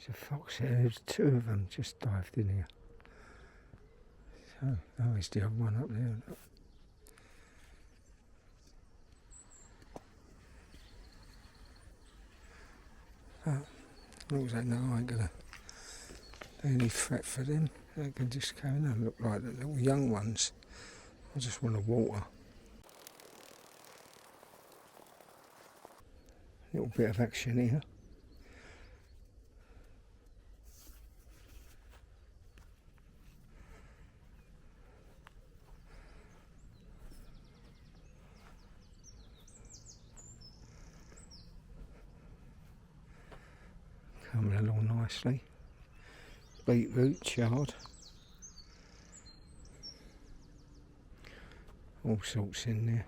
There's a fox here, there's two of them just dived in here. So, oh, there's the other one up there. Look. Looks like no, I ain't gonna do any threat for them. They can just go in and look like the little young ones. I just want to water. Little bit of action here. Coming along nicely. Beetroot, chard. All sorts in there.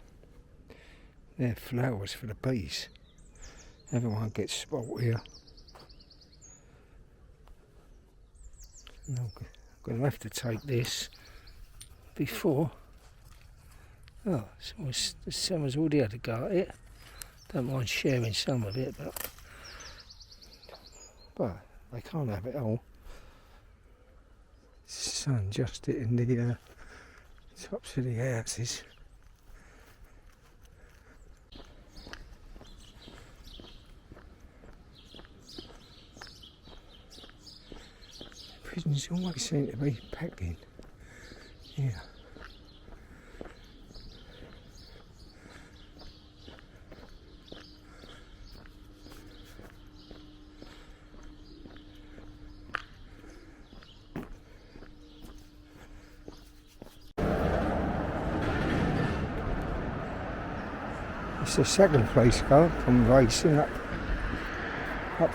They're flowers for the bees. Everyone gets spot here. And I'm going to have to take this before. Oh, someone's already had a go at it. Don't mind sharing some of it, but they can't have it all. Sun just hitting the tops of the houses. Pigeons always seem to be pecking. Yeah. It's the second place car come racing up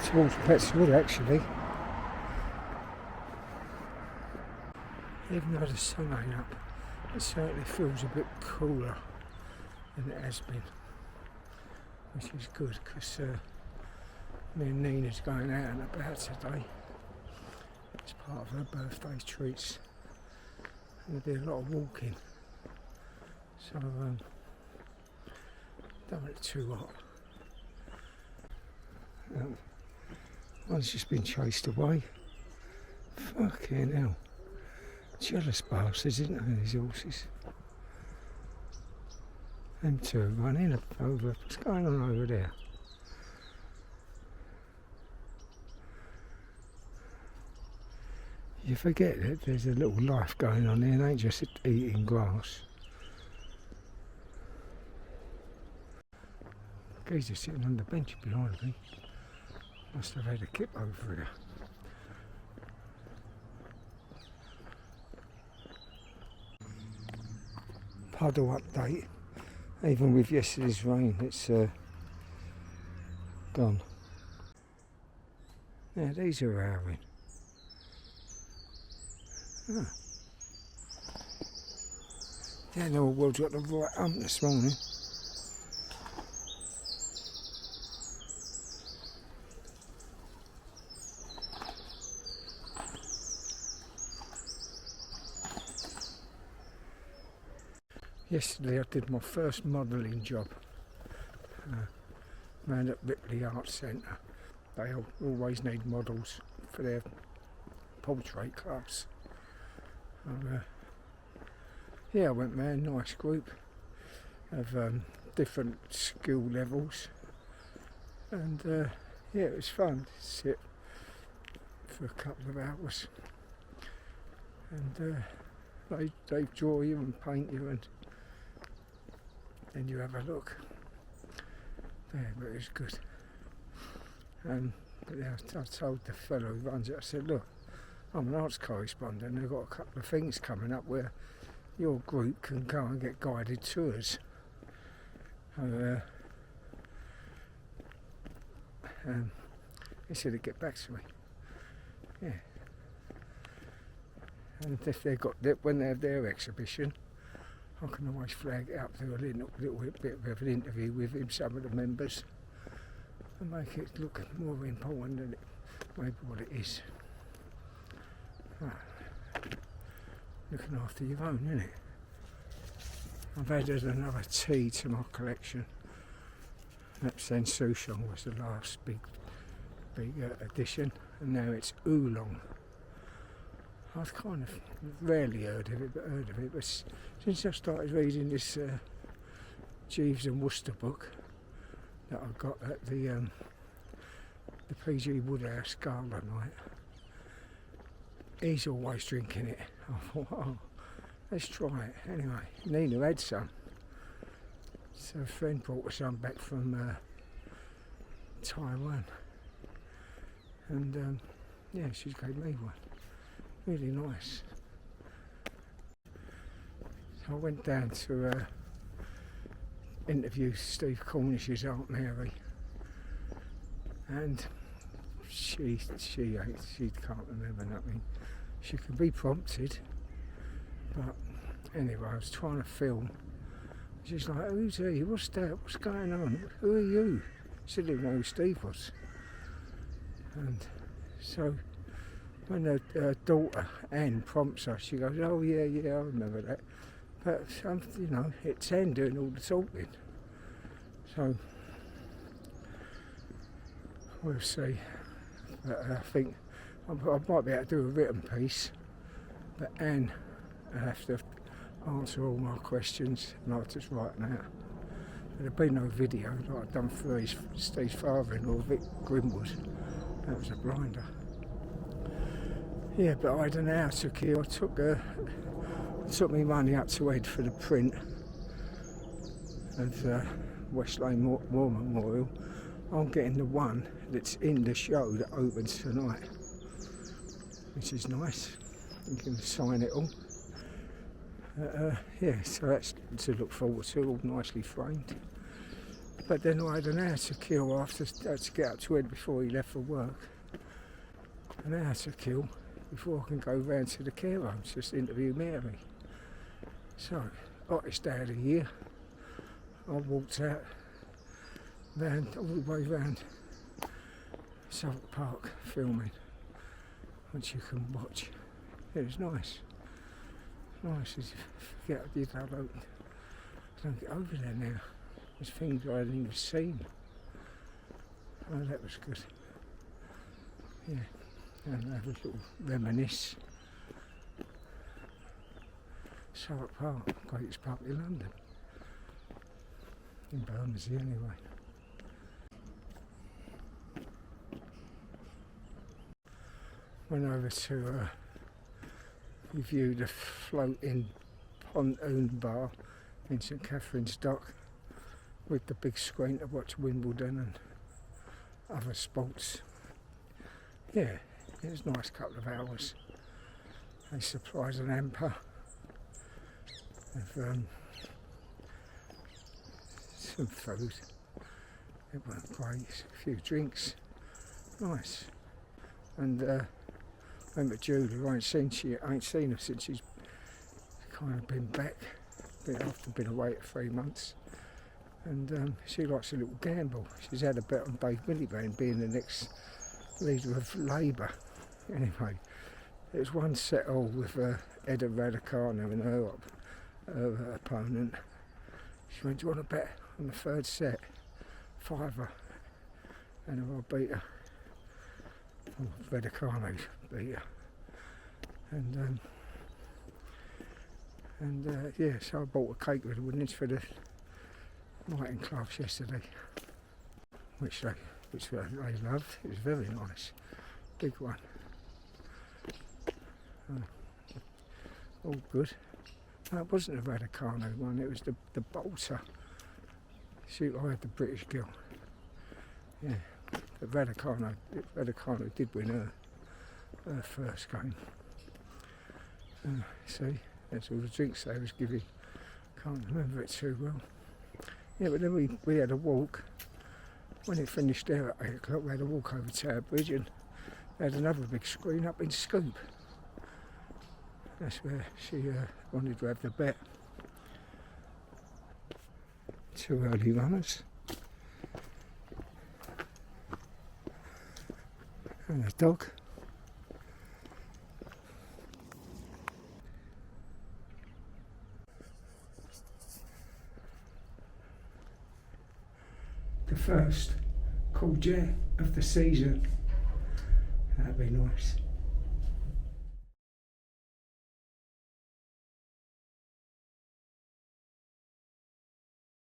towards Pettswood actually. Even though the sun ain't up, it certainly feels a bit cooler than it has been, which is good because me and Nina's going out and about today. It's part of her birthday treats. And there'll be a lot of walking, so don't want it too hot. One's just been chased away. Fucking hell. Jealous bastards, isn't they, these horses? Them two running up over. What's going on over there? You forget that there's a little life going on there, they ain't just eating grass. Geezer sitting on the bench behind me. Must have had a kip over here. Puddle update. Even with yesterday's rain, it's gone. Yeah, these are howling. Oh. Yeah, the world's got the right hump this morning. Yesterday I did my first modelling job round at Ripley Arts Centre. They always need models for their portrait clubs. Yeah, I went round, nice group of different skill levels, and yeah, it was fun to sit for a couple of hours, and they draw you and paint you, and then you have a look. Yeah, but it was good. But yeah, I told the fellow who runs it, I said, look, I'm an arts correspondent, and they've got a couple of things coming up where your group can go and get guided tours. He said he'd get back to me. Yeah. And if they've got when they have their exhibition, I can always flag it up, do a little bit of an interview with him, some of the members, and make it look more important than maybe what it is. Looking after your own, isn't it? I've added another tea to my collection. That Southwark was the last big big addition, and now it's Oolong. I've kind of rarely heard of it, but since I started reading this Jeeves and Worcester book that I got at the PG Woodhouse Gala night, he's always drinking it. I thought, oh, let's try it. Anyway, Nina had some, so a friend brought us some back from Taiwan, and yeah, she gave me one. Really nice. So I went down to interview Steve Cornish's Aunt Mary, and she can't remember nothing. She can be prompted, but anyway, I was trying to film. She's like, "Who's he? What's that? What's going on? Who are you?" She didn't know who Steve was. And so when her daughter Anne prompts her, she goes, "Oh yeah, I remember that." But you know, it's Anne doing all the talking. So we'll see. But I think I might be able to do a written piece, but Anne will have to answer all my questions, and I'll just write them out. There'll be no video like I've done for Steve's father-in-law, Vic Grimwood. That was a blinder. Yeah, but I don't know how to kill. I took me money up to Ed for the print of West Lane War Memorial. I'm getting the one that's in the show that opens tonight, which is nice. You can sign it all. Yeah, so that's to look forward to, all nicely framed. But then I had an hour to kill after to get up to Ed before he left for work. An hour to kill before I can go round to the care homes, just interview Mary. So, hottest day of the year. I walked out all the way round Southwark Park filming, which you can watch. It was nice. Nice as you forget I don't get over there now. There's things I hadn't even seen. Oh, that was good. Yeah, and have a little reminisce. Southwark Park, greatest park in London. In Bermondsey anyway. Went over to review the floating pontoon bar in St Catherine's Dock with the big screen to watch Wimbledon and other sports. Yeah, it was a nice couple of hours. They supplied an hamper of some food. It wasn't great, a few drinks, nice. And went with Julie. I ain't seen her since she's kind of been back, after been away for 3 months. And she likes a little gamble. She's had a bet on Dave Miliband being the next leader of Labour. Anyway, it was one set all with Eda Radicano and her opponent. She went, "Do you want to bet on the third set?" £5, and I beat her. Radicano beat her. And yeah, so I bought a cake with the winnings for the night in class yesterday, which they loved. It was very nice, big one. All good. No, it wasn't a Radicano one. It was the Bolter. I had the British girl. Yeah, but Radicano did win her first game. See, that's all the drinks they was giving. Can't remember it too well. Yeah, but then we had a walk. When it finished there at 8 o'clock, we had a walk over Tower Bridge and they had another big screen up in Scoop. That's where she wanted to have the bet. 2 early runners. And a dog. The first Courgette of the season. That'd be nice.